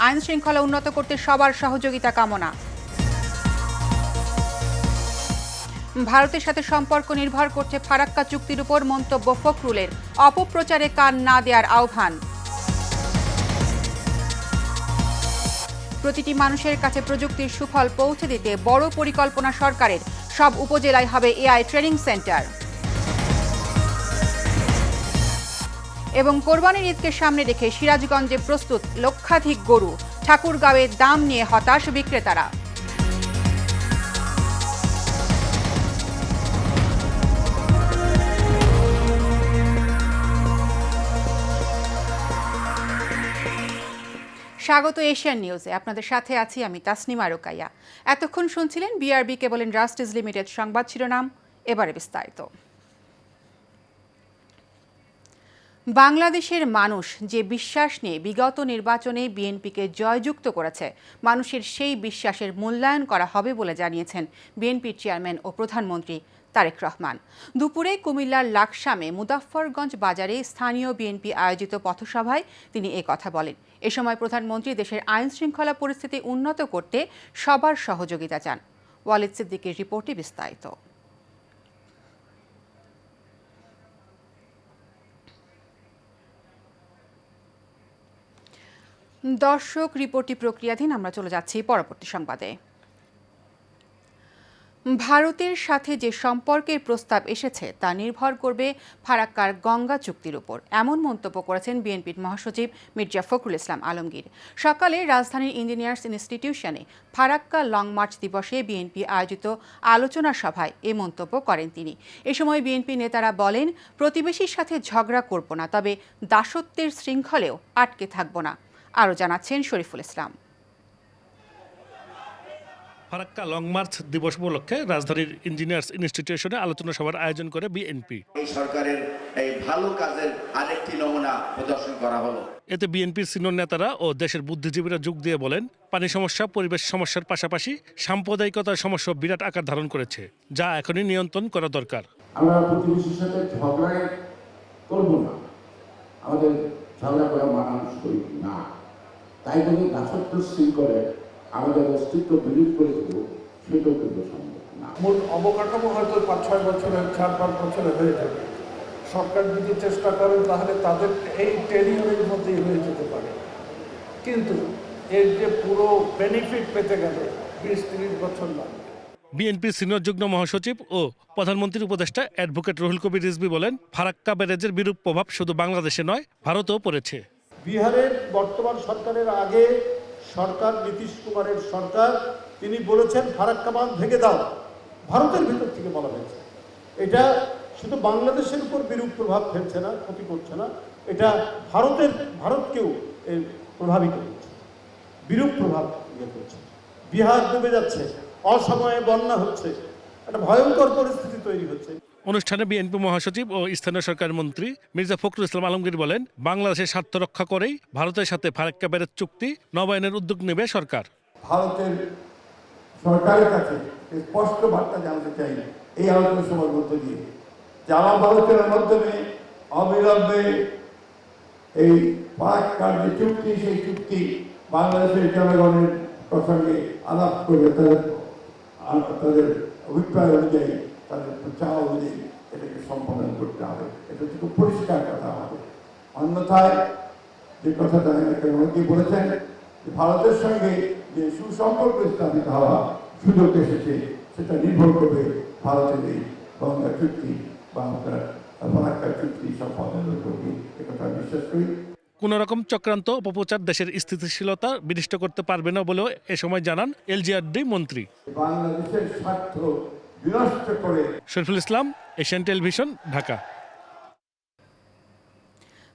আইন শৃঙ্খলা উন্নত করতে সবার সহযোগিতা কামনা। ভারতের সাথে সম্পর্ক নির্ভর করছে ফারাক্কা চুক্তির উপর মন্তব্য ফখরুলের। অপপ্রচারে কান না দেওয়ার আহ্বান। প্রতিটি মানুষের কাছে প্রযুক্তির সুফল পৌঁছে দিতে বড় পরিকল্পনা সরকারের। সব উপজেলায় হবে এআই ট্রেনিং সেন্টার। এবং কোরবানির ঈদকে সামনে রেখে সিরাজগঞ্জে প্রস্তুত লক্ষাধিক গরু। ঠাকুরগাঁওয়ে দাম নিয়ে হতাশ বিক্রেতারা। স্বাগত এশিয়ান নিউজে। আপনাদের সাথে আছি আমি তাসনিমা রোকাইয়া। এতক্ষণ শুনছিলেন বিআরবি কেবল ইন্ডাস্ট্রিজ লিমিটেড সংবাদ শিরোনাম। এবারে বিস্তারিত। বাংলাদেশের মানুষ যে বিশ্বাস নিয়ে বিগত নির্বাচনে বিএনপিকে জয়যুক্ত করেছে, মানুষের সেই বিশ্বাসের মূল্যায়ন করা হবে বলে জানিয়েছেন বিএনপির চেয়ারম্যান ও প্রধানমন্ত্রী তারেক রহমান। দুপুরে কুমিল্লার লাকসামে মুজাফফরগঞ্জ বাজারে স্থানীয় বিএনপি আয়োজিত পথসভায় তিনি এ কথা বলেন। এ সময় প্রধানমন্ত্রী দেশের আইন শৃঙ্খলা পরিস্থিতি উন্নত করতে সবার সহযোগিতা চান। ওয়ালিদ সিদ্দিকের রিপোর্টে বিস্তারিত। দর্শক, রিপোর্টটি প্রক্রিয়াধীন। আমরা চলে যাচ্ছি পরবর্তী সংবাদে। ভারতের সাথে যে সম্পর্কের প্রস্তাব এসেছে তা নির্ভর করবে ফারাক্কার গঙ্গা চুক্তির উপর, এমন মন্তব্য করেছেন বিএনপির মহাসচিব মির্জা ফখরুল ইসলাম আলমগীর। সকালে রাজধানীর ইঞ্জিনিয়ার্স ইনস্টিটিউশনে ফারাক্কা লং মার্চ দিবসে বিএনপি আয়োজিত আলোচনা সভায় এ মন্তব্য করেন তিনি। এ সময় বিএনপি নেতারা বলেন, প্রতিবেশীর সাথে ঝগড়া করব না, তবে দাসত্বের শৃঙ্খলেও আটকে থাকব না। আরও জানাচ্ছেন শরীফুল ইসলাম। ফারাক্কা লং মার্চ দিবস উপলক্ষে রাজধানীর ইঞ্জিনিয়ার্স ইনস্টিটিউশনে আলোচনা সভার আয়োজন করে বিএনপি। এই সরকারের এই ভালো কাজের আরেকটি নমুনা প্রদর্শন করা হলো। এতে বিএনপির সিনিয়র নেতারা ও দেশের বুদ্ধিজীবীরা যোগ দিয়ে বলেন, পানি সমস্যা পরিবেশ সমস্যার পাশাপাশি সাম্প্রদায়িকতার সমস্যা বিরাট আকার ধারণ করেছে, যা এখনই নিয়ন্ত্রণ করা দরকার। আমরা প্রতিবেশীর সাথে ঝগড়া করব না, আমাদের ঝগড়া করা মানুষ করি না, তাই বলে দাসত্ব শৃঙ্খলে আমাদের অস্তিত্ব বিলীন করে দেব, সেটাও কিন্তু সম্ভব না। মূল অবকাঠামো হয়তো 5-6 বছরের 4-5 বছরে হয়ে যাবে। সরকার যদি চেষ্টা করেন তাহলে তাদের এই টেরিয়রের মধ্যেই হয়ে যেতে পারে, কিন্তু এর যে পুরো বেনিফিট পেতে গেলে 20-30 বছর লাগবে। বিএনপির সিনিয়র যুগ্ম মহাসচিব ও প্রধানমন্ত্রীর উপদেষ্টা অ্যাডভোকেট রুহুল কবির রিজভী বলেন, ফারাক্কা ব্যারেজের বিরূপ প্রভাব শুধু বাংলাদেশে নয়, ভারতেও পড়েছে। বিহারের বর্তমান সরকারের আগে সরকার নীতিশ কুমারের সরকার, তিনি বলেছেন ফারাক্কা বাঁধ ভেঙে দাও। ভারতের ভিতর থেকে বলা হয়েছে। এটা শুধু বাংলাদেশের উপর বিরূপ প্রভাব ফেলছে না, ক্ষতি করছে না, এটা ভারতকেও প্রভাবিত করছে, বিরূপ প্রভাব করছে। বিহার ডুবে যাচ্ছে, অসময়ে বন্যা হচ্ছে, একটা ভয়ঙ্কর পরিস্থিতি তৈরি হচ্ছে। অনুষ্ঠানে বিএনপি মহাসচিব ও স্থানীয় সরকার মন্ত্রী মির্জা ফখরুল ইসলাম আলমগীর বলেন, বাংলাদেশের স্বার্থ রক্ষা করেই ভারতের সাথে ফারাক্কা ব্যারেজ চুক্তি নবায়নের উদ্যোগ নেবে সরকার। ভারতের সরকারের কাছে স্পষ্ট বার্তা জানাতে চাই এই আলোচনা সভার মধ্য দিয়ে, যারা ভারতের মাধ্যমে অবিলম্বে এই ফারাক্কার যে চুক্তি, সেই চুক্তি বাংলাদেশের জনগণের প্রসঙ্গে আলাপ করে তাদের অভিপ্রায় অনুযায়ী, তাদের চাওয়া অনুযায়ী এটাকে সম্পাদন করতে হবে। এটা খুব পরিষ্কার কথা হবে। অন্যথায় যে কথাটা অনেকেই বলেছেন, ভারতের সঙ্গে যে সুসম্পর্ক স্থাপিত হওয়া সুযোগ এসেছে, সেটা নির্ভর করবে ভারতের এই গঙ্গা চুক্তি বা আপনার ফারাক্কা চুক্তি সম্পাদনের উপর। একথা বিশ্বাস করি। কোন রকম চক্রান্ত অপপ্রচার দেশের স্থিতিশীলতা বিনষ্ট করতে পারবে না বলেও এ সময় জানান এলজিআরডি মন্ত্রী। বাংলাদেশের স্বার্থ বিনষ্ট করে। Shariful Islam, Asian television, Dhaka.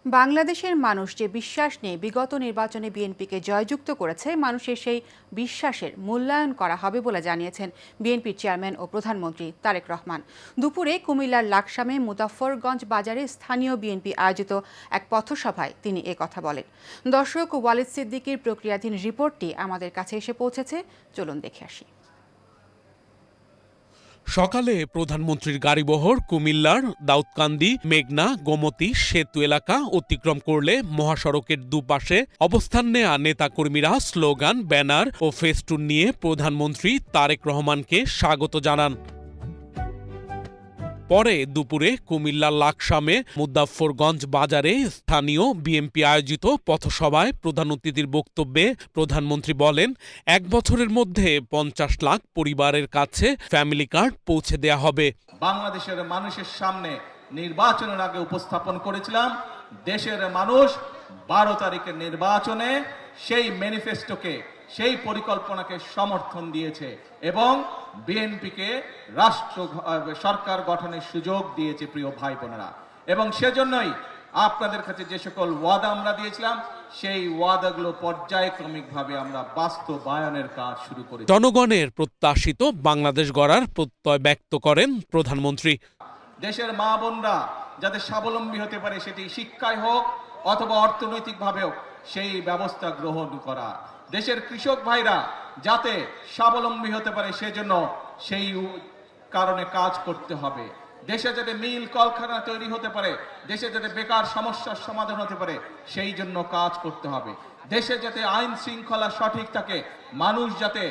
বাংলাদেশের মানুষ যে বিশ্বাস নিয়ে বিগত নির্বাচনে বিএনপিকে জয়যুক্ত করেছে, মানুষের সেই বিশ্বাসের মূল্যায়ন করা হবে বলে জানিয়েছেন বিএনপির চেয়ারম্যান ও প্রধানমন্ত্রী তারেক রহমান। দুপুরে কুমিল্লার লাকসামে মুজাফফরগঞ্জ বাজারে স্থানীয় বিএনপি আয়োজিত এক পথসভায় তিনি এ কথা বলেন। দর্শক, ওয়ালিদ সিদ্দিকির প্রক্রিয়াধীন রিপোর্টটি আমাদের কাছে এসে পৌঁছেছে, চলুন দেখে আসি। সকালে প্রধানমন্ত্রীর গাড়িবহর কুমিল্লার দাউদকান্দি, মেঘনা, গোমতী সেতু এলাকা অতিক্রম করলে মহাসড়কের দুপাশে অবস্থান নেয়া নেতাকর্মীরা স্লোগান, ব্যানার ও ফেস্টুন নিয়ে প্রধানমন্ত্রী তারেক রহমানকে স্বাগত জানান। পরে দুপুরে কুমিল্লার লাকসামে মুদ্দাফরগঞ্জ বাজারে স্থানীয় বিএনপি আয়োজিত পথসভায় প্রধান অতিথির বক্তব্যে প্রধানমন্ত্রী বলেন, ১ বছরের মধ্যে ৫০ লাখ পরিবারের কাছে ফ্যামিলি কার্ড পৌঁছে দেয়া হবে। বাংলাদেশের মানুষের সামনে নির্বাচনের আগে উপস্থাপন করেছিলাম, দেশের মানুষ ১২ তারিখের নির্বাচনে সেই ম্যানিফেস্টোকে, সেই পরিকল্পনাকে সমর্থন দিয়েছে এবং বিএনপিকে সরকার গঠনের সুযোগ দিয়েছে প্রিয় ভাই বোনেরা। এবং সেজন্যই আপনাদের কাছে যে সকল ওয়াদা আমরা দিয়েছিলাম সেই ওয়াদাগুলো পর্যায়ক্রমিকভাবে আমরা বাস্তবায়নের কাজ শুরু করেছি। জনগণের প্রত্যাশিত বাংলাদেশ গড়ার প্রত্যয় ব্যক্ত করেন প্রধানমন্ত্রী। দেশের মা বোনরা যাতে স্বাবলম্বী হতে পারে, সেটি শিক্ষায় হোক অথবা অর্থনৈতিকভাবে হোক, সেই ব্যবস্থা গ্রহণ করা। দেশের কৃষক ভাইরা যাতে স্বাবলম্বী হতে পারে, সেজন্য সেই কারণে কাজ করতে হবে। দেশে যাতে মিল কলকারখানা তৈরি হতে পারে, দেশে যাতে বেকার সমস্যার সমাধান হতে পারে, সেই জন্য কাজ করতে হবে। দেশে যাতে আইন শৃঙ্খলা সঠিক থাকে, মানুষ যাতে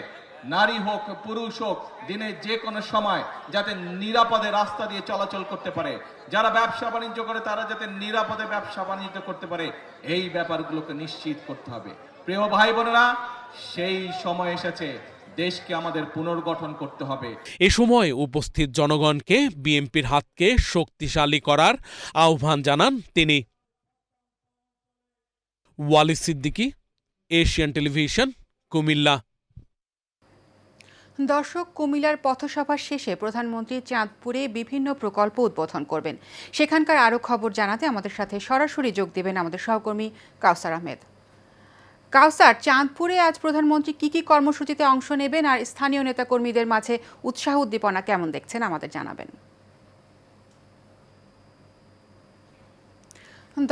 নারী হোক পুরুষ হোক দিনে যে কোনো সময় যাতে নিরাপদে রাস্তা দিয়ে চলাচল করতে পারে, যারা ব্যবসা বাণিজ্য করে তারা যাতে নিরাপদে ব্যবসা বাণিজ্য করতে পারে, এই ব্যাপারগুলোকে নিশ্চিত করতে হবে। প্রিয় ভাই বোনেরা, সেই সময় এসেছে, দেশকে আমাদের পুনর্গঠন করতে হবে। এ সময় উপস্থিত জনগণকে বিএনপির হাতকে শক্তিশালী করার আহ্বান জানান তিনি। Walid Siddiqui, Asian television, Comilla. দর্শক, কুমিল্লার পথসভা শেষে প্রধানমন্ত্রী চাঁদপুরে বিভিন্ন প্রকল্প উদ্বোধন করবেন। সেখানকার আরও খবর জানাতে আমাদের সাথে সরাসরি যোগ দেবেন আমাদের সহকর্মী কাউসার আহমেদ। কাউসার, চাঁদপুরে আজ প্রধানমন্ত্রী কি কর্মসূচিতে অংশ নেবেন আর স্থানীয় নেতাকর্মীদের মাঝে উৎসাহ উদ্দীপনা কেমন দেখছেন আমাদের জানাবেন।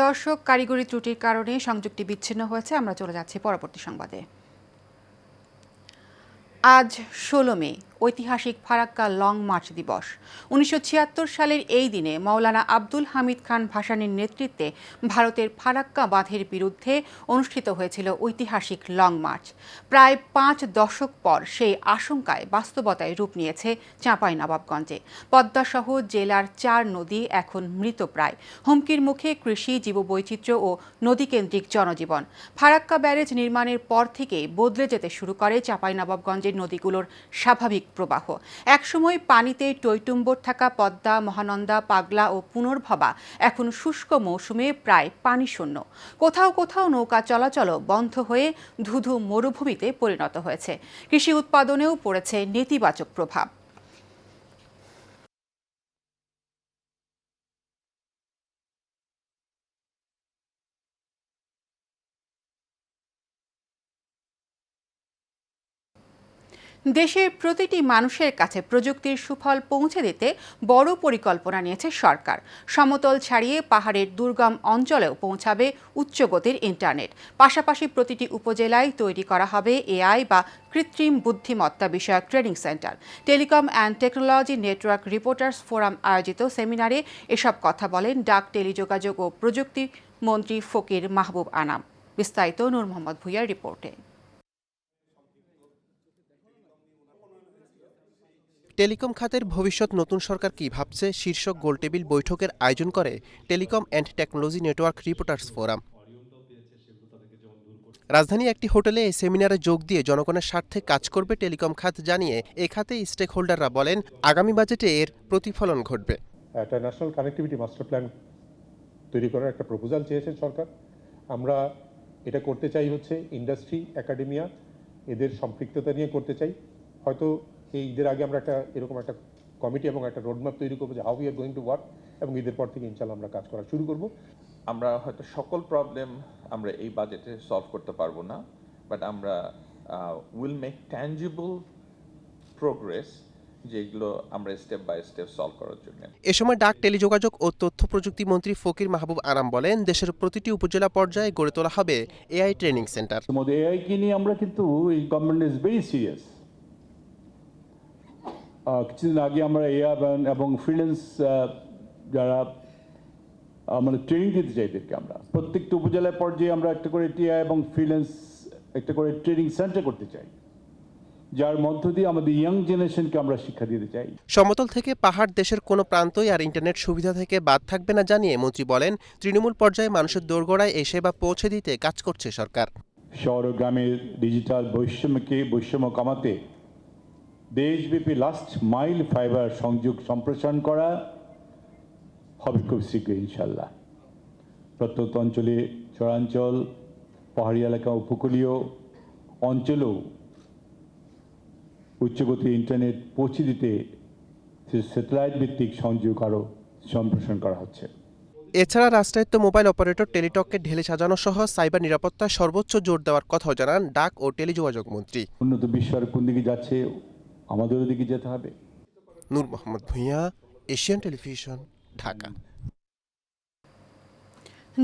দর্শক, কারিগরি ত্রুটির কারণে সংযোগটি বিচ্ছিন্ন হয়েছে। আমরা চলে যাচ্ছি পরবর্তী সংবাদে। আজ ১৬ মে ঐতিহাসিক ফারাক্কা লং মার্চ দিবস। ১৯৭৬ সালের এই দিনে মৌলানা আব্দুল হামিদ খান ভাসানীর নেতৃত্বে ভারতের ফারাক্কা বাঁধের বিরুদ্ধে অনুষ্ঠিত হয়েছিল ঐতিহাসিক লং মার্চ। প্রায় ৫ দশক পর সেই আশঙ্কায় বাস্তবতায় রূপ নিয়েছে চাঁপাইনবাবগঞ্জে। পদ্মাসহ জেলার ৪ নদী এখন মৃতপ্রায়। হুমকির মুখে কৃষি, জীববৈচিত্র্য ও নদীকেন্দ্রিক জনজীবন। ফারাক্কা ব্যারেজ নির্মাণের পর থেকেই বদলে যেতে শুরু করে চাঁপাইনবাবগঞ্জের নদীগুলোর স্বাভাবিক প্রবাহ। একসময় পানিতে টইটুম্বর থাকা পদ্মা, মহানন্দা, পাগলা ও পুনর্ভবা এখন শুষ্ক মৌসুমে প্রায় পানিশূন্য। কোথাও কোথাও নৌকা চলাচলও বন্ধ হয়ে ধুধু মরুভূমিতে পরিণত হয়েছে। কৃষি উৎপাদনেও পড়েছে নেতিবাচক প্রভাব। দেশের প্রতিটি মানুষের কাছে প্রযুক্তির সুফল পৌঁছে দিতে বড় পরিকল্পনা নিয়েছে সরকার। সমতল ছাড়িয়ে পাহাড়ের দুর্গম অঞ্চলেও পৌঁছাবে উচ্চগতির ইন্টারনেট। পাশাপাশি প্রতিটি উপজেলায় তৈরি করা হবে এআই বা কৃত্রিম বুদ্ধিমত্তা বিষয়ক training centre. Telecom and technology network reporters forum আয়োজিত সেমিনারে এসব কথা বলেন ডাক, টেলিযোগাযোগ ও প্রযুক্তি মন্ত্রী ফকির মাহবুব আনাম। বিস্তারিত নূর মোহাম্মদ ভুঁইয়ার রিপোর্টে। টেলিকম খাতের ভবিষ্যৎ নতুন সরকার কি ভাবছে শীর্ষক গোলটেবিল বৈঠকের আয়োজন করে telecom and technology network reporters forum. রাজধানী একটি হোটেলে এই সেমিনারে যোগ দিয়ে জনগণের স্বার্থে কাজ করবে টেলিকম খাত জানিয়ে এ খাতে স্টেক হোল্ডাররা বলেন আগামী বাজেটে এর প্রতিফলন ঘটবে। একটা ন্যাশনাল কানেক্টিভিটি মাস্টার প্ল্যান তৈরি করার একটা প্রপোজাল চেয়েছেন সরকার। আমরা এটা করতে চাই হচ্ছে ইন্ডাস্ট্রি, একাডেমিয়া এদের সম্পৃক্ততা নিয়ে করতে চাই। হয়তো এই ঈদের আগে আমরা এরকম একটা কমিটি এবং একটা রোডম্যাপ তৈরি করবো যে how we are going to work, এবং ঈদের পর থেকে ইনশাআল্লাহ আমরা কাজ করা শুরু করব। আমরা হয়তো সকল প্রবলেম আমরা এই বাজেটে সলভ করতে পারবো না, বাট আমরা উইল মেক ট্যাঞ্জিবল প্রোগ্রেস, যেগুলো আমরা স্টেপ বাই স্টেপ সলভ করার জন্য। এ সময় ডাক, টেলিযোগাযোগ ও তথ্য প্রযুক্তি মন্ত্রী ফকির মাহবুব আনাম বলেন দেশের প্রতিটি উপজেলা পর্যায়ে গড়ে তোলা হবে এআই ট্রেনিং সেন্টার। এআই কে নিয়ে আমরা কিন্তু এই গভর্নমেন্ট ইজ ভেরি সিরিয়াস। কিছুদিন আগে আমরা এআব এবং ফ্রিল্যান্স যারা আমাদের ট্রেনিং দিতে চাই এদেরকে আমরা প্রত্যেকটা উপজেলা পর্যায়ে আমরা একটা করে টিআই এবং ফ্রিল্যান্স একটা করে ট্রেনিং সেন্টার করতে চাই, যার মধ্য দিয়ে আমাদের ইয়াং জেনারেশনকে আমরা শিক্ষা দিতে চাই। সমতল থেকে পাহাড় দেশের কোনো প্রান্তই আর ইন্টারনেট সুবিধা থেকে বাদ থাকবে না জানিয়ে মন্ত্রী বলেন, তৃণমূল পর্যায়ে মানুষের দোরগোড়ায় এই সেবা পৌঁছে দিতে কাজ করছে সরকার। শহর ও গ্রামের ডিজিটাল বৈষম্য কমাতে দেশব্যাপী লাস্ট মাইল ফাইবার সংযোগ সম্প্রসারণ করা হবে খুব শীঘ্রই ইনশাল্লাহ। প্রত্যন্ত অঞ্চলে, চরাঞ্চল, পাহাড়ি এলাকা, উপকূলীয় অঞ্চলেও উচ্চগতি ইন্টারনেট পৌঁছে দিতে স্যাটেলাইট ভিত্তিক সংযোগ আরও সম্প্রসারণ করা হচ্ছে। এছাড়া রাষ্ট্রায়ত্ত মোবাইল অপারেটর টেলিটককে ঢেলে সাজানো সহ সাইবার নিরাপত্তায় সর্বোচ্চ জোর দেওয়ার কথাও জানান ডাক ও টেলিযোগাযোগ মন্ত্রী। উন্নত বিশ্ব আর কোন দিকে যাচ্ছে, আমাদেরও দিকে যেতে হবে। নূর মোহাম্মদ ভূঁইয়া, এশিয়ান টেলিভিশন, ঢাকা।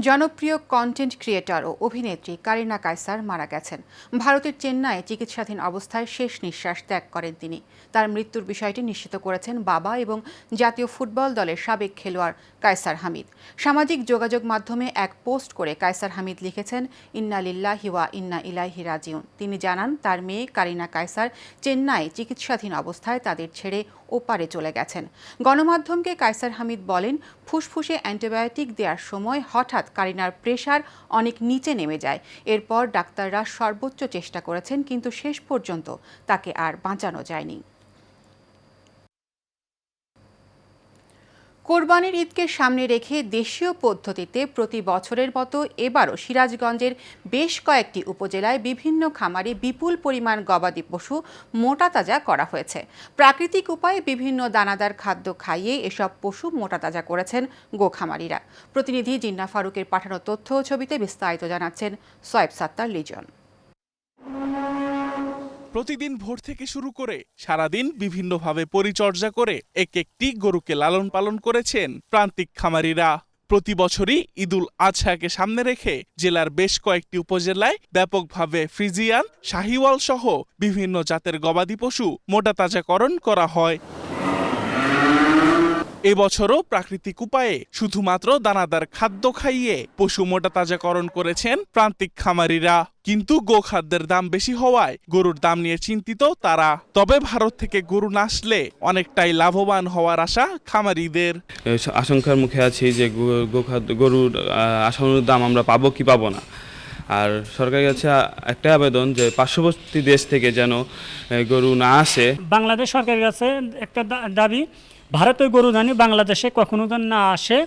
জনপ্রিয় কন্টেন্ট ক্রিয়েটর ও অভিনেত্রী কারিনা কায়সার মারা গেছেন। ভারতের চেন্নাইয়ে চিকিৎসাধীন অবস্থায় শেষ নিঃশ্বাস ত্যাগ করেন তিনি। তার মৃত্যুর বিষয়টি নিশ্চিত করেছেন বাবা এবং জাতীয় ফুটবল দলের সাবেক খেলোয়াড় কায়সার হামিদ। সামাজিক যোগাযোগ মাধ্যমে এক পোস্ট করে কায়সার হামিদ লিখেছেন, ইন্না লিল্লাহি ওয়া ইন্না ইলাইহি রাজিউন। তিনি জানান, তার মেয়ে কারিনা কায়সার চেন্নাই চিকিৎসাধীন অবস্থায় তাদের ছেড়ে ওপারে চলে গেছেন। গণমাধ্যমকে কায়সার হামিদ বলেন, ফুসফুসে অ্যান্টিবায়োটিক দেওয়ার সময় হঠাৎ কারিনার প্রেশার অনেক নিচে নেমে যায়। এরপর ডাক্তাররা সর্বোচ্চ চেষ্টা করেছেন, কিন্তু শেষ পর্যন্ত তাকে আর বাঁচানো যায়নি। কোরবানির ঈদকে সামনে রেখে দেশীয় পদ্ধতিতে প্রতি বছরের মতো এবারও সিরাজগঞ্জের বেশ কয়েকটি উপজেলায় বিভিন্ন খামারে বিপুল পরিমাণ গবাদি পশু মোটাতাজা করা হয়েছে। প্রাকৃতিক উপায়ে বিভিন্ন দানাদার খাদ্য খাইয়ে এসব পশু মোটাতাজা করেছেন গোখামারিরা। প্রতিনিধি জিন্না ফারুকের পাঠানো তথ্য ও ছবিতে বিস্তারিত জানাচ্ছেন সোয়েব সাত্তার লিজন। প্রতিদিন ভোর থেকে শুরু করে সারাদিন বিভিন্নভাবে পরিচর্যা করে এক একটি গরুকে লালন পালন করেছেন প্রান্তিক খামারিরা। প্রতি বছরই ঈদুল আজহাকে সামনে রেখে জেলার বেশ কয়েকটি উপজেলায় ব্যাপকভাবে ফ্রিজিয়ান, শাহিওয়াল সহ বিভিন্ন জাতের গবাদি পশু মোটাতাজাকরণ করা হয়। এবছরও প্রাকৃতিক উপায়ে শুধুমাত্র দানাদার খাদ্য খাইয়ে পশু মোটাতাজাকরণ করেছেন প্রান্তিক খামারিরা। কিন্তু গোখাদ্যের দাম বেশি হওয়ায় গরুর দাম নিয়ে চিন্তিত তারা। তবে ভারত থেকে গরু না আসলে অনেকটাই লাভবান হওয়ার আশা খামারিদের। আশঙ্কার মুখে আছি যে গরুর আসানুর দাম আমরা পাবো কি পাবো না। আর সরকারের কাছে একটা আবেদন যে পার্শ্ববর্তী দেশ থেকে যেন গরু না আসে। বাংলাদেশ সরকারের কাছে একটা দাবি, ভারতের গরু জানি বাংলাদেশে কখনো যেন না আসে।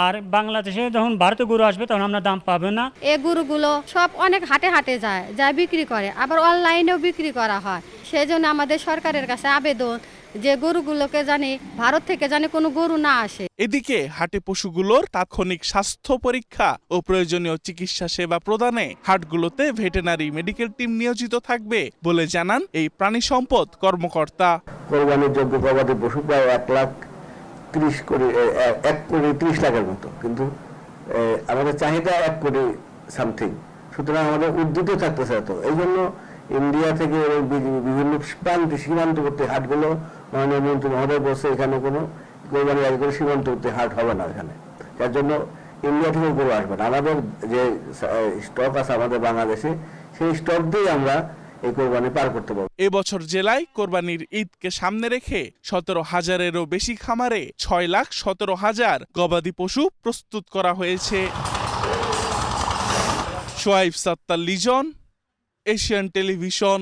আর বাংলাদেশে যখন ভারতে গরু আসবে তখন আমরা দাম পাবো না। এই গরুগুলো সব অনেক হাটে হাটে যায় বিক্রি করে, আবার অনলাইনেও বিক্রি করা হয়। সেই জন্য আমাদের সরকারের কাছে আবেদন যে গরুগুলোকে জানি ভারত থেকে জানি কোনো গরু না আসে। এদিকে হাটে পশুগুলোর তাৎক্ষণিক স্বাস্থ্য পরীক্ষা ও প্রয়োজনীয় চিকিৎসা সেবা প্রদানে হাটগুলোতে ভেটেরিনারি মেডিকেল টিম নিয়োজিত থাকবে বলে জানান এই প্রাণী সম্পদ কর্মকর্তা। কোরবানির যোগ্য গবাদি পশু প্রায় 1,30,00,000 মতো, কিন্তু আমাদের চাহিদা 1 কোটি সামথিং। সুতরাং আমাদের উদ্যুত থাকতেছে। তো এই জন্য ইন্ডিয়া থেকে বিভিন্ন সীমান্তবর্তী হাটগুলো মাননীয় মন্ত্রী মহোদয় বলছে এখানে কোনো কোরবানির আগে কোনো সীমান্তবর্তী হাট হবে না এখানে। যার জন্য ইন্ডিয়া থেকে গরু আসবে না। আমাদের যে স্টক আছে আমাদের বাংলাদেশে, সেই স্টক দিয়ে আমরা এই কোরবানি পার করতে পারবো। এবছর জেলায় কোরবানির ঈদকে সামনে রেখে 17,000-এরও বেশি খামারে 6,17,000 গবাদি পশু প্রস্তুত করা হয়েছে। সোয়েব সাত্তার লিজন, এশিয়ান টেলিভিশন।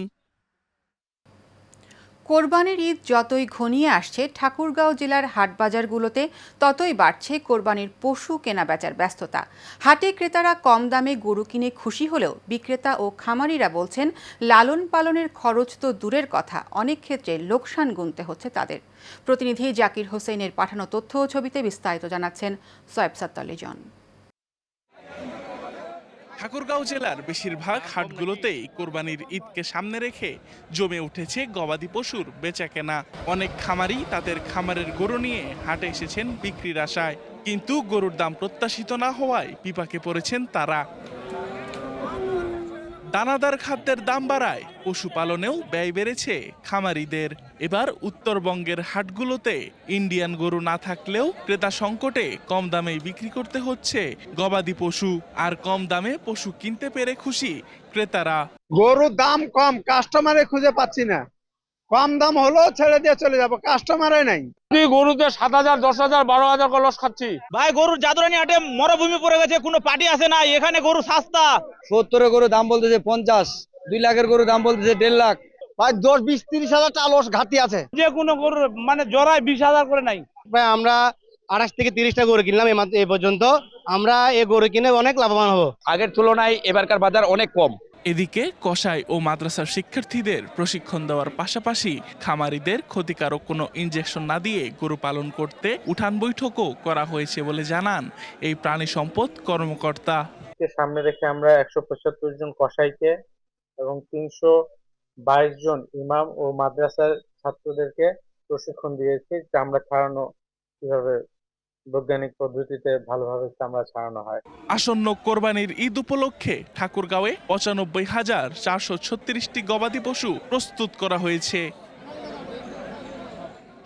কোরবানির ঈদ যতই ঘনিয়ে আসছে, ঠাকুরগাঁও জেলার হাটবাজারগুলোতে ততই বাড়ছে কোরবানির পশু কেনাবেচার ব্যস্ততা। হাটে ক্রেতারা কম দামে গরু কিনে খুশি হলেও বিক্রেতা ও খামারিরা বলছেন, লালন পালনের খরচ তো দূরের কথা, অনেক ক্ষেত্রে লোকসান গুনতে হচ্ছে তাদের। প্রতিনিধি জাকির হোসেনের পাঠানো তথ্য ও ছবিতে বিস্তারিত জানাচ্ছেন সোয়েব সাত্তার লিজন। ঠাকুরগাঁও জেলার বেশিরভাগ হাটগুলোতেই কোরবানির ঈদকে সামনে রেখে জমে উঠেছে গবাদি পশুর বেচাকেনা। অনেক খামারি তাদের খামারের গরু নিয়ে হাটে এসেছেন বিক্রির আশায়, কিন্তু গরুর দাম প্রত্যাশিত না হওয়ায় বিপাকে পড়েছেন তারা। দানাদার খাদ্যের দাম বাড়ায় পশুপালনেও ব্যয় বেড়েছে খামারিদের। এবার উত্তরবঙ্গের হাটগুলোতে ইন্ডিয়ান গরু না থাকলেও ক্রেতা সংকটে কম দামে বিক্রি করতে হচ্ছে গবাদি পশু। আর কম দামে পশু কিনতে পেরে খুশি ক্রেতারা। গরুর দাম কম, কাস্টমারে খুঁজে পাচ্ছি না। কম দাম হলো ছেড়ে দিয়ে চলে যাবো, কাস্টমারে নাই। গরুতে 7,000, 10,000, 12,000 করে লস খাচ্ছি। ভাই গরুর জাদুরানি হাটে মরুভূমি পড়ে গেছে, কোনো পার্টি আসে না। এখানে গরু সস্তা। 70 এর গরুর দাম বলতেছে 50, 2 লাখের গরুর দাম বলতেছে 1.5 লাখ। ভাই 10, 20, 30 হাজার টাকা লস ঘাটতি আছে। যে কোনো গরুর মানে জোড়ায় 20,000 করে নাই। ভাই আমরা 28 থেকে 30টা গরু কিনলাম এই পর্যন্ত। আমরা এই গরু কিনে অনেক লাভবান হবো। আগের তুলনায় এবারকার বাজার অনেক কম। এদিকে কসাই ও মাদ্রাসার শিক্ষার্থীদের প্রশিক্ষণ দেওয়ার পাশাপাশি খামারিদের ক্ষতিকারক কোনো ইনজেকশন না দিয়ে গরু পালন করতে উঠান বৈঠকও করা হয়েছে বলে জানান এই প্রাণী সম্পদ কর্মকর্তা। সামনে রেখে আমরা 175 জন কসাইকে এবং 322 জন ইমাম ও মাদ্রাসার ছাত্রদেরকে প্রশিক্ষণ দিয়েছি চামড়া ছাড়ানো কিভাবে বৈজ্ঞানিক পদ্ধতিতে ভালোভাবে চামড়া ছাড়ানো হয়। আসন্ন কোরবানির ঈদ উপলক্ষে ঠাকুরগাঁওয়ে 95,436টি গবাদি পশু প্রস্তুত করা হয়েছে।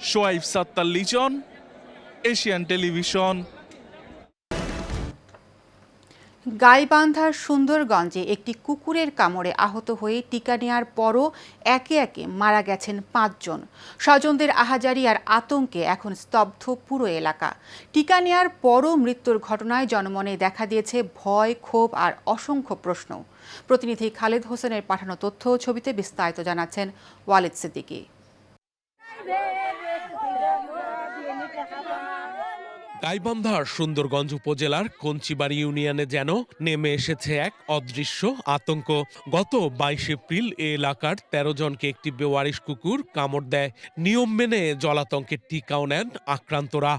শোয়াইব সাত্তার লিজন, এশিয়ান টেলিভিশন। গাইবান্ধার সুন্দরগঞ্জে একটি কুকুরের কামড়ে আহত হয়ে টিকা নেয়ার পরও একে একে মারা গেছেন 5 জন। স্বজনদের আহাজারি আর আতঙ্কে এখন স্তব্ধ পুরো এলাকা। টিকা নেয়ার পরও মৃত্যুর ঘটনায় জনমনে দেখা দিয়েছে ভয়, ক্ষোভ আর অসংখ্য প্রশ্ন। প্রতিনিধি খালেদ হোসেনের পাঠানো তথ্য ও ছবিতে বিস্তারিত জানাচ্ছেন ওয়ালিদ সিদ্দিকী। গাইবান্ধার সুন্দরগঞ্জ উপজেলার কঞ্চিবাড়ি ইউনিয়নে যেন নেমে এসেছে এক অদৃশ্য আতঙ্ক। গত 22 এপ্রিল এ এলাকার 13 জনকে একটি বেওয়ারিশ কুকুর কামড় দেয়। নিয়ম মেনে জলাতঙ্কের টিকাও নেন আক্রান্তরা।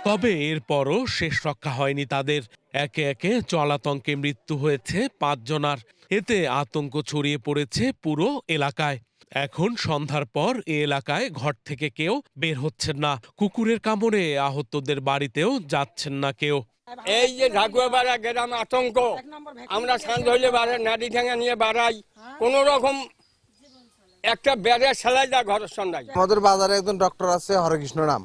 তবে এরপরও শেষ রক্ষা হয়নি তাদের। একে একে জলাতঙ্কে মৃত্যু হয়েছে 5 জনার। এতে আতঙ্ক ছড়িয়ে পড়েছে পুরো এলাকায়। এখন সন্ধ্যার পর এ এলাকায় ঘর থেকে কেউ বের হচ্ছেন না। কুকুরের কামড়ে আহতদের বাড়িতেও যাচ্ছেন না কেউ। এই যে ঢাকুয়াপাড়া গ্রাম আতঙ্ক, আমরা সন্ধ্যা হইলে নাড়ি ঠেঙা নিয়ে বাড়াই, কোন রকম একটা বেড়ে সেলাই দেয় ঘরের সন্ধ্যায়। আমাদের বাজারে একজন ডক্টর আছে হরেকৃষ্ণ নাম,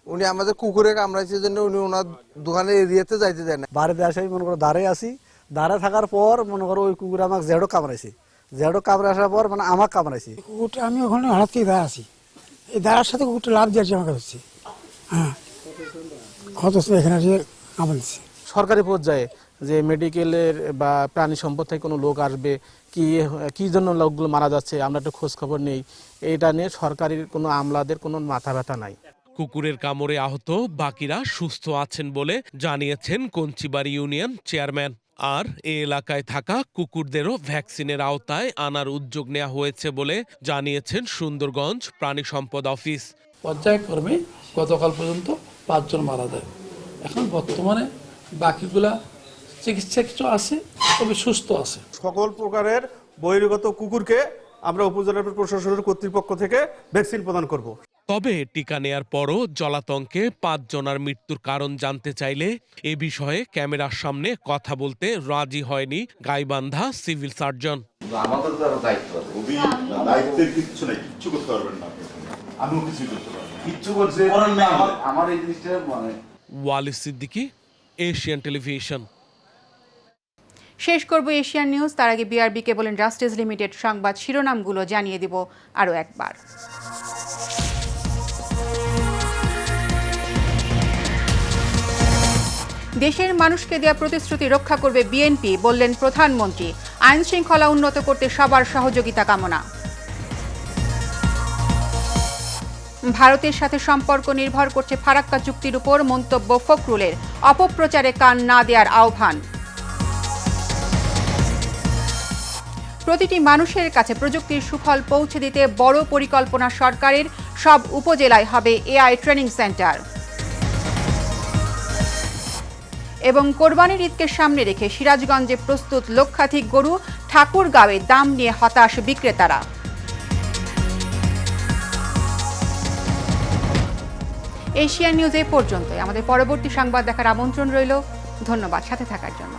উনি আমাদের কুকুরে কামড়াইছে জন্য উনি ওনার দোকানের এরিয়াতে যাইতে দেয় না। বাড়িতে আসে মনে করো দাঁড়ে আসি, দাঁড়ে থাকার পর মনে করো ওই কুকুর আমাকে জেডো কামড়াইছে। জেডো কামড়ে আসার পর মানে আমাকে কামড়াইছে। কুকুরটা আমি ওখানে হঠাৎ করে দাঁড়া আছি, এই দাঁড়ার সাথে কুকুরটা লাভ দিয়েছে আমাকে হচ্ছে। হ্যাঁ, কত এখানে কামড়াইছে। সরকারি পর্যায়ে যে মেডিকেলের বা প্রাণী সম্পদ থেকে কোনো লোক আসবে, কি জন্য লোকগুলো মারা যাচ্ছে আমরা একটু খোঁজ খবর নেই, এটা নিয়ে সরকারি কোনো আমলাদের কোনো মাথা ব্যথা নাই। কুকুরের কামড়ে আহত বাকিরা সুস্থ আছেন বলে জানিয়েছেন কঞ্চিবাড়ি ইউনিয়ন চেয়ারম্যান। আর এ এলাকায় থাকা কুকুরদেরও ভ্যাকসিনের আওতায় আনার উদ্যোগ নেওয়া হয়েছে বলে জানিয়েছেন সুন্দরগঞ্জ প্রাণী সম্পদ অফিস। পর্যায়ক্রমে গতকাল পর্যন্ত 5 জন মারা যায়। এখন বর্তমানে বাকিগুলা চিকিৎসা কিছু আছে, তবে সুস্থ আছে। সকল প্রকারের বহির্গত কুকুরকে আমরা উপজেলা প্রশাসনের কর্তৃপক্ষ থেকে ভ্যাকসিন প্রদান করব। তবে টিকা নেয়ার পরও জলাতঙ্কে 5 জনার মৃত্যুর কারণ জানতে চাইলে এ বিষয়ে ক্যামেরার সামনে কথা বলতে রাজি হয়নি গাইবান্ধা সিভিল সার্জন। আমাদের তো দায়িত্ব আছে, দায়িত্বের কিছু নেই, কিচ্ছু করতে পারবেন না। আমিও কিছু করতে পারবো, কিচ্ছু করছে আমার এই জিনিসটা মানে। Walid Siddiqui, Asian television. শেষ করব এশিয়ান নিউজ। তার আগে বিআরবি কেবল ইন্ডাস্ট্রিজ লিমিটেড সংবাদ শিরোনামগুলো জানিয়ে দিব আরও একবার। দেশের মানুষকে দেওয়া প্রতিশ্রুতি রক্ষা করবে বিএনপি, বললেন প্রধানমন্ত্রী। আইন শৃঙ্খলা উন্নত করতে সবার সহযোগিতা কামনা। ভারতের সাথে সম্পর্ক নির্ভর করছে ফারাক্কা চুক্তির উপর, মন্তব্য ফখরুলের। অপপ্রচারে কান না দেওয়ার আহ্বান। প্রতিটি মানুষের কাছে প্রযুক্তির সুফল পৌঁছে দিতে বড় পরিকল্পনা সরকারের। সব উপজেলায় হবে এআই ট্রেনিং সেন্টার। এবং কোরবানির ঈদকে সামনে রেখে সিরাজগঞ্জে প্রস্তুত লক্ষাধিক গরু। ঠাকুরগাঁওয়ে দাম নিয়ে হতাশ বিক্রেতারা। এশিয়ান নিউজ এ পর্যন্তই। আমাদের পরবর্তী সংবাদ দেখার আমন্ত্রণ রইল। ধন্যবাদ সাথে থাকার জন্য।